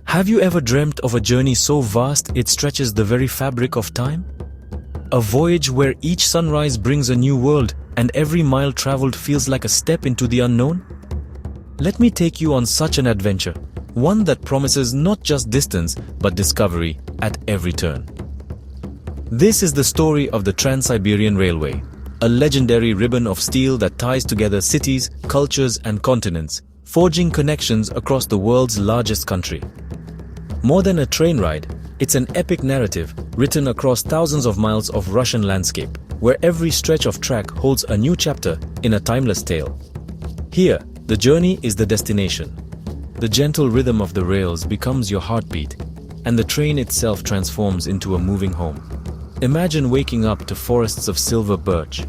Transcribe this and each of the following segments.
Have you ever dreamt of a journey so vast it stretches the very fabric of time? A voyage where each sunrise brings a new world and every mile traveled feels like a step into the unknown? Let me take you on such an adventure, one that promises not just distance but discovery at every turn. This is the story of the Trans Siberian Railway, a legendary ribbon of steel that ties together cities, cultures, and continents, forging connections across the world's largest country. More than a train ride, it's an epic narrative written across thousands of miles of Russian landscape, where every stretch of track holds a new chapter in a timeless tale. Here, the journey is the destination. The gentle rhythm of the rails becomes your heartbeat, and the train itself transforms into a moving home. Imagine waking up to forests of silver birch,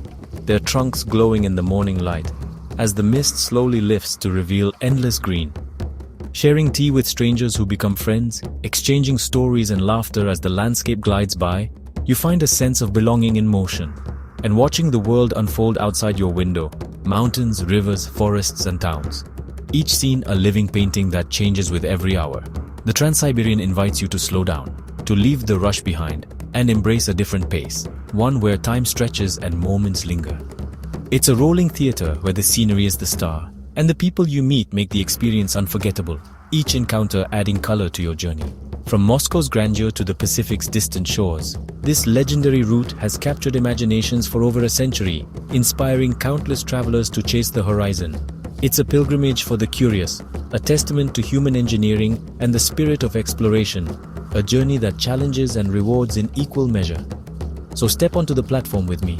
their trunks glowing in the morning light, as the mist slowly lifts to reveal endless green. Sharing tea with strangers who become friends, exchanging stories and laughter as the landscape glides by, you find a sense of belonging in motion. And watching the world unfold outside your window, mountains, rivers, forests and towns. Each scene a living painting that changes with every hour. The Trans-Siberian invites you to slow down, to leave the rush behind, and embrace a different pace, one where time stretches and moments linger. It's a rolling theater where the scenery is the star, and the people you meet make the experience unforgettable, each encounter adding color to your journey. From Moscow's grandeur to the Pacific's distant shores, this legendary route has captured imaginations for over a century, inspiring countless travelers to chase the horizon. It's a pilgrimage for the curious, a testament to human engineering and the spirit of exploration, a journey that challenges and rewards in equal measure. So step onto the platform with me.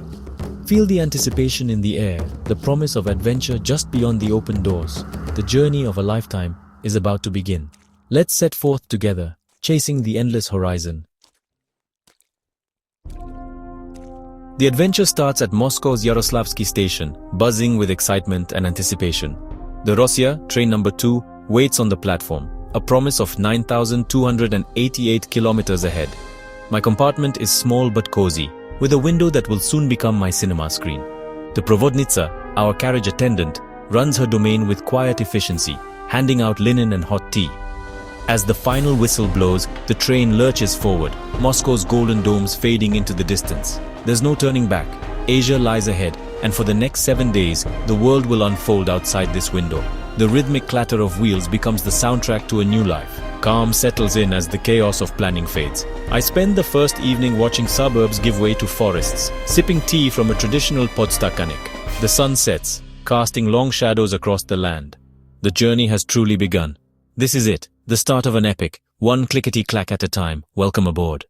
Feel the anticipation in the air, the promise of adventure just beyond the open doors. The journey of a lifetime is about to begin. Let's set forth together, chasing the endless horizon. The adventure starts at Moscow's Yaroslavsky station, buzzing with excitement and anticipation. The Russia, train number 2, waits on the platform, a promise of 9,288 kilometers ahead. My compartment is small but cozy, with a window that will soon become my cinema screen. The Provodnitsa, our carriage attendant, runs her domain with quiet efficiency, handing out linen and hot tea. As the final whistle blows, the train lurches forward, Moscow's golden domes fading into the distance. There's no turning back. Asia lies ahead, and for the next 7 days, the world will unfold outside this window. The rhythmic clatter of wheels becomes the soundtrack to a new life. Calm settles in as the chaos of planning fades. I spend the first evening watching suburbs give way to forests, sipping tea from a traditional podstakanik. The sun sets, casting long shadows across the land. The journey has truly begun. This is it, the start of an epic, one clickety-clack at a time. Welcome aboard.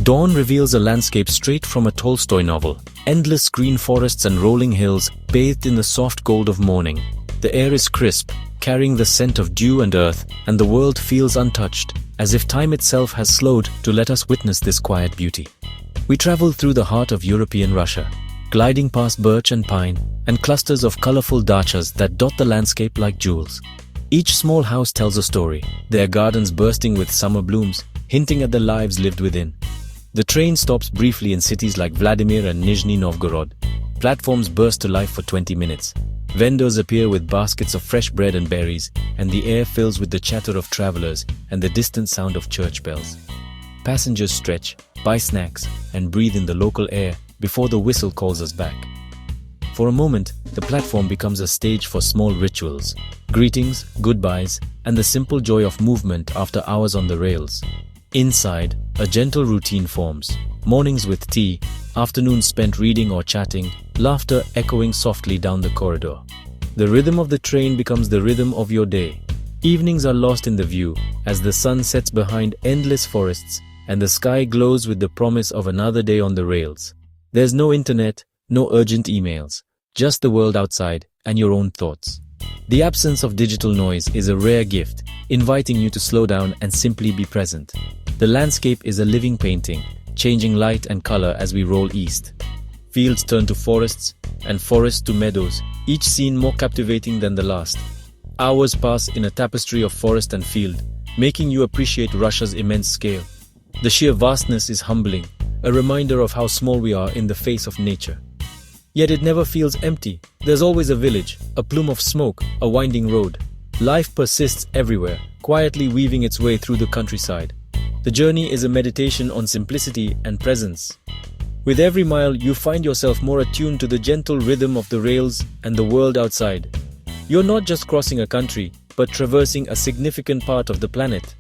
Dawn reveals a landscape straight from a Tolstoy novel. Endless green forests and rolling hills, bathed in the soft gold of morning. The air is crisp, carrying the scent of dew and earth, and the world feels untouched, as if time itself has slowed to let us witness this quiet beauty. We travel through the heart of European Russia, gliding past birch and pine, and clusters of colorful dachas that dot the landscape like jewels. Each small house tells a story, their gardens bursting with summer blooms, hinting at the lives lived within. The train stops briefly in cities like Vladimir and Nizhny Novgorod. Platforms burst to life for 20 minutes. Vendors appear with baskets of fresh bread and berries, and the air fills with the chatter of travelers and the distant sound of church bells. Passengers stretch, buy snacks, and breathe in the local air before the whistle calls us back. For a moment, the platform becomes a stage for small rituals, greetings, goodbyes, and the simple joy of movement after hours on the rails. Inside, a gentle routine forms. Mornings with tea, afternoons spent reading or chatting, laughter echoing softly down the corridor. The rhythm of the train becomes the rhythm of your day. Evenings are lost in the view as the sun sets behind endless forests and the sky glows with the promise of another day on the rails. There's no internet, no urgent emails, just the world outside and your own thoughts. The absence of digital noise is a rare gift, inviting you to slow down and simply be present. The landscape is a living painting, changing light and color as we roll east. Fields turn to forests, and forests to meadows, each scene more captivating than the last. Hours pass in a tapestry of forest and field, making you appreciate Russia's immense scale. The sheer vastness is humbling, a reminder of how small we are in the face of nature. Yet it never feels empty. There's always a village, a plume of smoke, a winding road. Life persists everywhere, quietly weaving its way through the countryside. The journey is a meditation on simplicity and presence. With every mile, you find yourself more attuned to the gentle rhythm of the rails and the world outside. You're not just crossing a country, but traversing a significant part of the planet.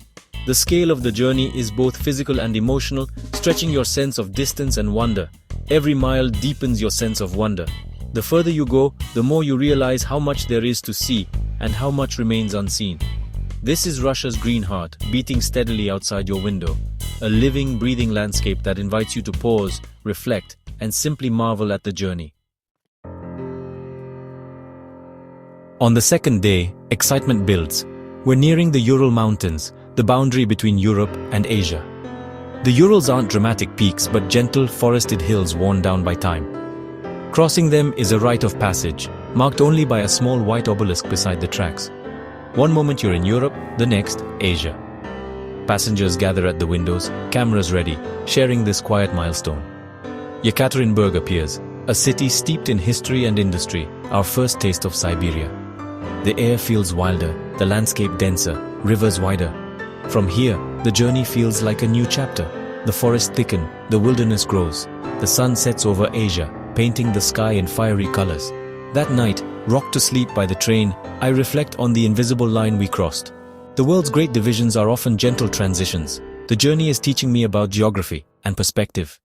The scale of the journey is both physical and emotional, stretching your sense of distance and wonder. Every mile deepens your sense of wonder. The further you go, the more you realize how much there is to see and how much remains unseen. This is Russia's green heart, beating steadily outside your window. A living, breathing landscape that invites you to pause, reflect, and simply marvel at the journey. On the second day, excitement builds. We're nearing the Ural Mountains, the boundary between Europe and Asia. The Urals aren't dramatic peaks, but gentle, forested hills worn down by time. Crossing them is a rite of passage, marked only by a small white obelisk beside the tracks. One moment you're in Europe, the next, Asia. Passengers gather at the windows, cameras ready, sharing this quiet milestone. Yekaterinburg appears, a city steeped in history and industry, our first taste of Siberia. The air feels wilder, the landscape denser, rivers wider. From here, the journey feels like a new chapter. The forests thicken, the wilderness grows. The sun sets over Asia, painting the sky in fiery colors. That night, rocked to sleep by the train, I reflect on the invisible line we crossed. The world's great divisions are often gentle transitions. The journey is teaching me about geography and perspective.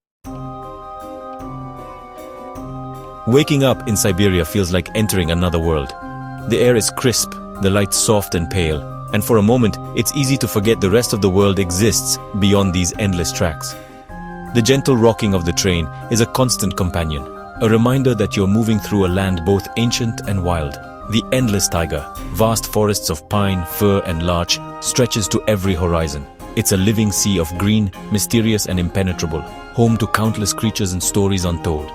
Waking up in Siberia feels like entering another world. The air is crisp, the light soft and pale, and for a moment, it's easy to forget the rest of the world exists beyond these endless tracks. The gentle rocking of the train is a constant companion, a reminder that you're moving through a land both ancient and wild. The endless taiga, vast forests of pine, fir and larch, stretches to every horizon. It's a living sea of green, mysterious and impenetrable, home to countless creatures and stories untold.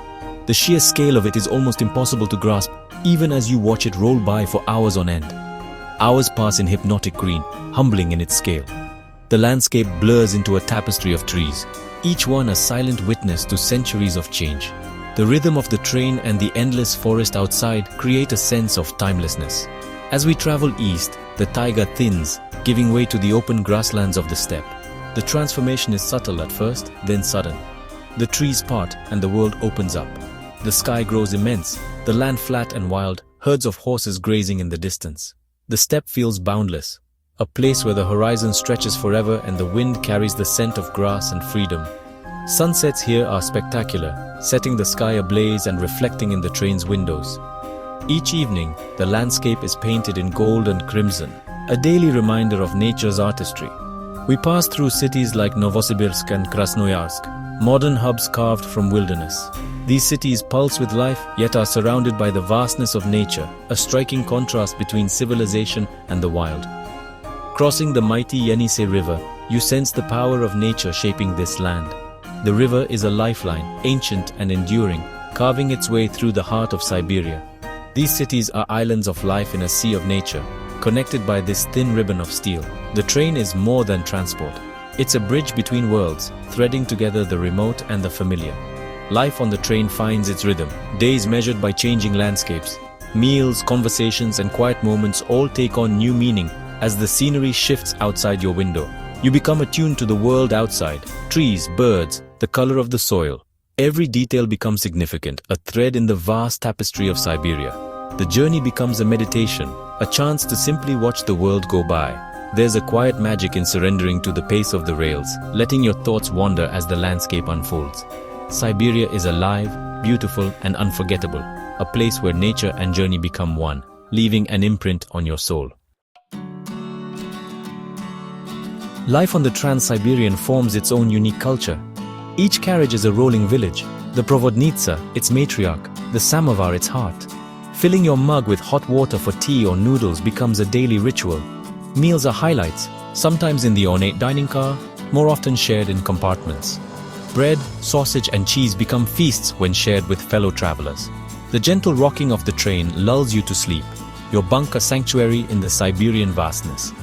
The sheer scale of it is almost impossible to grasp, even as you watch it roll by for hours on end. Hours pass in hypnotic green, humbling in its scale. The landscape blurs into a tapestry of trees, each one a silent witness to centuries of change. The rhythm of the train and the endless forest outside create a sense of timelessness. As we travel east, the taiga thins, giving way to the open grasslands of the steppe. The transformation is subtle at first, then sudden. The trees part and the world opens up. The sky grows immense, the land flat and wild, herds of horses grazing in the distance. The steppe feels boundless, a place where the horizon stretches forever and the wind carries the scent of grass and freedom. Sunsets here are spectacular, setting the sky ablaze and reflecting in the train's windows. Each evening, the landscape is painted in gold and crimson, a daily reminder of nature's artistry. We pass through cities like Novosibirsk and Krasnoyarsk, modern hubs carved from wilderness. These cities pulse with life, yet are surrounded by the vastness of nature, a striking contrast between civilization and the wild. Crossing the mighty Yenisei River, you sense the power of nature shaping this land. The river is a lifeline, ancient and enduring, carving its way through the heart of Siberia. These cities are islands of life in a sea of nature, connected by this thin ribbon of steel. The train is more than transport. It's a bridge between worlds, threading together the remote and the familiar. Life on the train finds its rhythm, days measured by changing landscapes. Meals, conversations, and quiet moments all take on new meaning as the scenery shifts outside your window. You become attuned to the world outside, trees, birds, the color of the soil. Every detail becomes significant, a thread in the vast tapestry of Siberia. The journey becomes a meditation, a chance to simply watch the world go by. There's a quiet magic in surrendering to the pace of the rails, letting your thoughts wander as the landscape unfolds. Siberia is alive, beautiful, and unforgettable, a place where nature and journey become one, leaving an imprint on your soul. Life on the Trans-Siberian forms its own unique culture. Each carriage is a rolling village, the Provodnitsa, its matriarch, the samovar, its heart. Filling your mug with hot water for tea or noodles becomes a daily ritual. Meals are highlights, sometimes in the ornate dining car, more often shared in compartments. Bread, sausage and cheese become feasts when shared with fellow travelers. The gentle rocking of the train lulls you to sleep, your bunk a sanctuary in the Siberian vastness.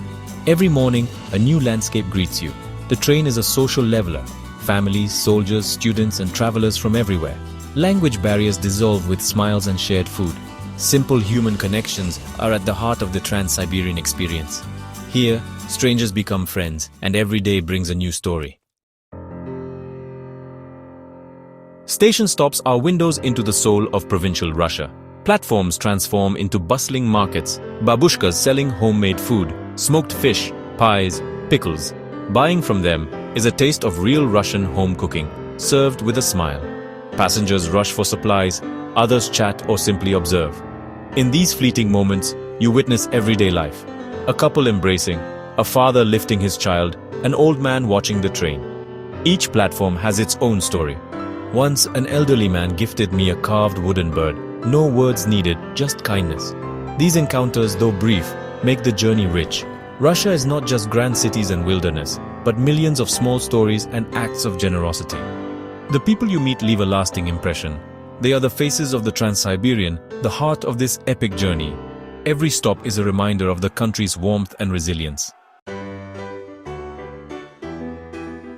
Every morning, a new landscape greets you. The train is a social leveler. Families, soldiers, students and travelers from everywhere. Language barriers dissolve with smiles and shared food. Simple human connections are at the heart of the Trans-Siberian experience. Here, strangers become friends, and every day brings a new story. Station stops are windows into the soul of provincial Russia. Platforms transform into bustling markets, babushkas selling homemade food, smoked fish, pies, pickles. Buying from them is a taste of real Russian home cooking, served with a smile. Passengers rush for supplies, others chat or simply observe. In these fleeting moments, you witness everyday life. A couple embracing, a father lifting his child, an old man watching the train. Each platform has its own story. Once, an elderly man gifted me a carved wooden bird. No words needed, just kindness. These encounters, though brief, make the journey rich. Russia is not just grand cities and wilderness, but millions of small stories and acts of generosity. The people you meet leave a lasting impression. They are the faces of the Trans-Siberian, the heart of this epic journey. Every stop is a reminder of the country's warmth and resilience.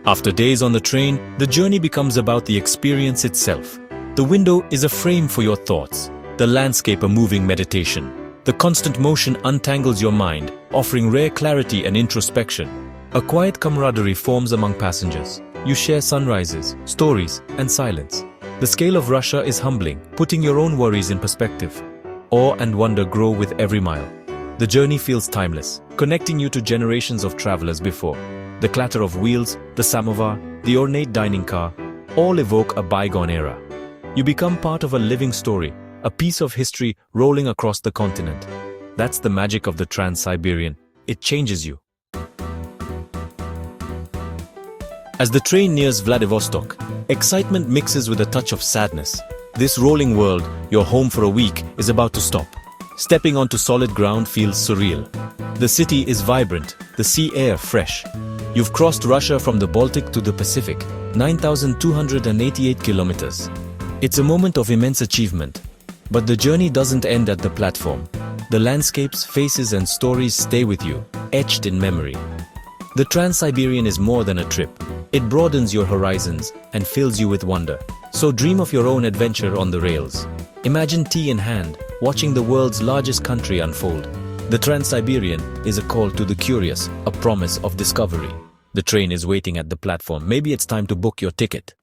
After days on the train, the journey becomes about the experience itself. The window is a frame for your thoughts, the landscape a moving meditation. The constant motion untangles your mind, offering rare clarity and introspection. A quiet camaraderie forms among passengers. You share sunrises, stories, and silence. The scale of Russia is humbling, putting your own worries in perspective. Awe and wonder grow with every mile. The journey feels timeless, connecting you to generations of travelers before. The clatter of wheels, the samovar, the ornate dining car, all evoke a bygone era. You become part of a living story, a piece of history rolling across the continent. That's the magic of the Trans-Siberian. It changes you. As the train nears Vladivostok, excitement mixes with a touch of sadness. This rolling world, your home for a week, is about to stop. Stepping onto solid ground feels surreal. The city is vibrant, the sea air fresh. You've crossed Russia from the Baltic to the Pacific, 9,288 kilometers. It's a moment of immense achievement. But the journey doesn't end at the platform. The landscapes, faces, and stories stay with you, etched in memory. The Trans-Siberian is more than a trip. It broadens your horizons and fills you with wonder. So dream of your own adventure on the rails. Imagine tea in hand, watching the world's largest country unfold. The Trans-Siberian is a call to the curious, a promise of discovery. The train is waiting at the platform. Maybe it's time to book your ticket.